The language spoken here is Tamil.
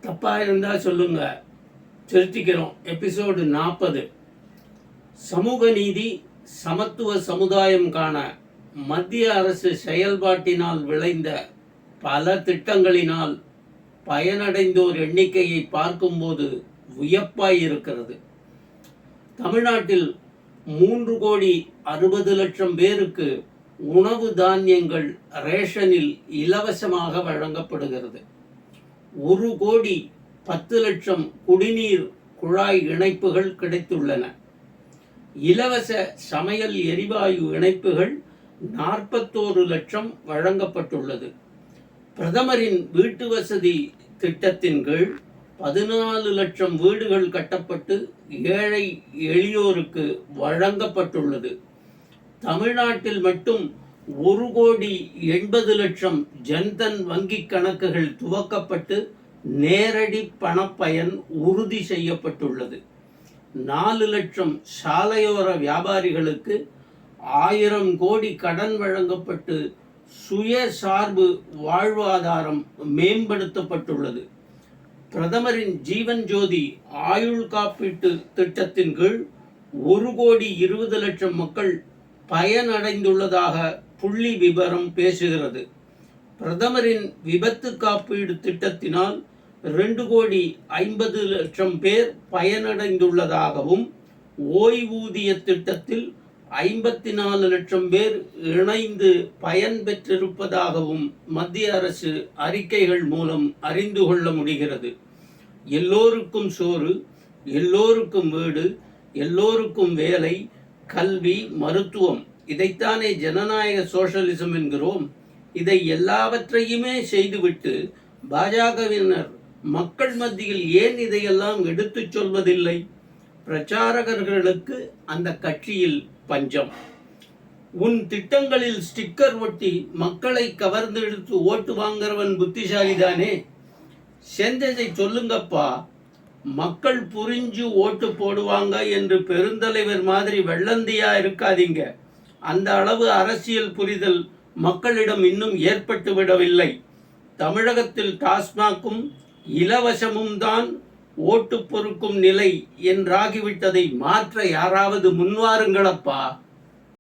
தப்பாக இருந்தால் சொல்லுங்க, திருத்திக்கிறோம். எபிசோடு 40. சமூக நீதி சமத்துவ சமுதாயம் காண மத்திய அரசு செயல்பாட்டினால் விளைந்த பல திட்டங்களினால் பயனடைந்தோர் எண்ணிக்கையை பார்க்கும்போது வியப்பாய் இருக்கிறது. தமிழ்நாட்டில் 3,60,00,000 பேருக்கு உணவு தானியங்கள் ரேஷனில் இலவசமாக வழங்கப்படுகிறது. 1,10,00,000 குடிநீர் குழாய் இணைப்புகள் கிடைத்துள்ளன. இலவச சமையல் எரிவாயு இணைப்புகள் 41 லட்சம் வழங்கப்பட்டுள்ளது. பிரதமரின் வீட்டு வசதி திட்டத்தின் கீழ் 14 லட்சம் வீடுகள் கட்டப்பட்டு ஏழை எளியோருக்கு வழங்கப்பட்டுள்ளது. தமிழ்நாட்டில் மட்டும் 1,80,00,000 ஜன்தன் வங்கி கணக்குகள் துவக்கப்பட்டு நேரடி பணப்பயன் உறுதி செய்யப்பட்டுள்ளது. 4 லட்சம் சாலையோர வியாபாரிகளுக்கு 1000 கோடி கடன் வழங்கப்பட்டு சுயசார்பு வாழ்வாதாரம் மேம்படுத்தப்பட்டுள்ளது. பிரதமரின் ஜீவன் ஜோதி ஆயுள் காப்பீட்டு திட்டத்தின் கீழ் 1,20,00,000 மக்கள் பயனடைந்துள்ளதாக புள்ளி விபரம் பேசுகிறது. பிரதமரின் விபத்து காப்பீடு திட்டத்தினால் 2,50,00,000 பேர் பயனடைந்துள்ளதாகவும், ஓய்வூதிய திட்டத்தில் 54 லட்சம் பேர் இணைந்து பயன் பெற்றிருப்பதாகவும் மத்திய அரசு அறிக்கைகள் மூலம் அறிந்து கொள்ள முடிகிறது. எல்லோருக்கும் சோறு, எல்லோருக்கும் வீடு, எல்லோருக்கும் வேலை, கல்வி, மருத்துவம், இதைத்தானே ஜனநாயக சோஷலிசம் என்கிறோம். இதை எல்லாவற்றையுமே செய்துவிட்டு பாஜகவினர் மக்கள் மத்தியில் ஏன் இதையெல்லாம் எடுத்துச் சொல்வதில்லை? பிரச்சாரகர்களுக்கு அந்த கட்சியில் பஞ்சம். உன் திட்டங்களில் ஸ்டிக்கர் ஒட்டி மக்களை கவர்ந்து எடுத்து ஓட்டு வாங்குறவன் புத்திசாலிதானே. செஞ்சதை சொல்லுங்கப்பா. மக்கள் புரிஞ்சு ஓட்டு போடுவாங்க என்று பெருந்தலைவர் மாதிரி வெள்ளந்தியா இருக்காதீங்க. அந்த அளவு அரசியல் புரிதல் மக்களிடம் இன்னும் ஏற்பட்டு விடவில்லை. தமிழகத்தில் டாஸ்மாக்கும் இலவசமும் தான் ஓட்டு பொறுக்கும் நிலை என்றாகிவிட்டதை மாற்ற யாராவது முன்வாருங்களப்பா.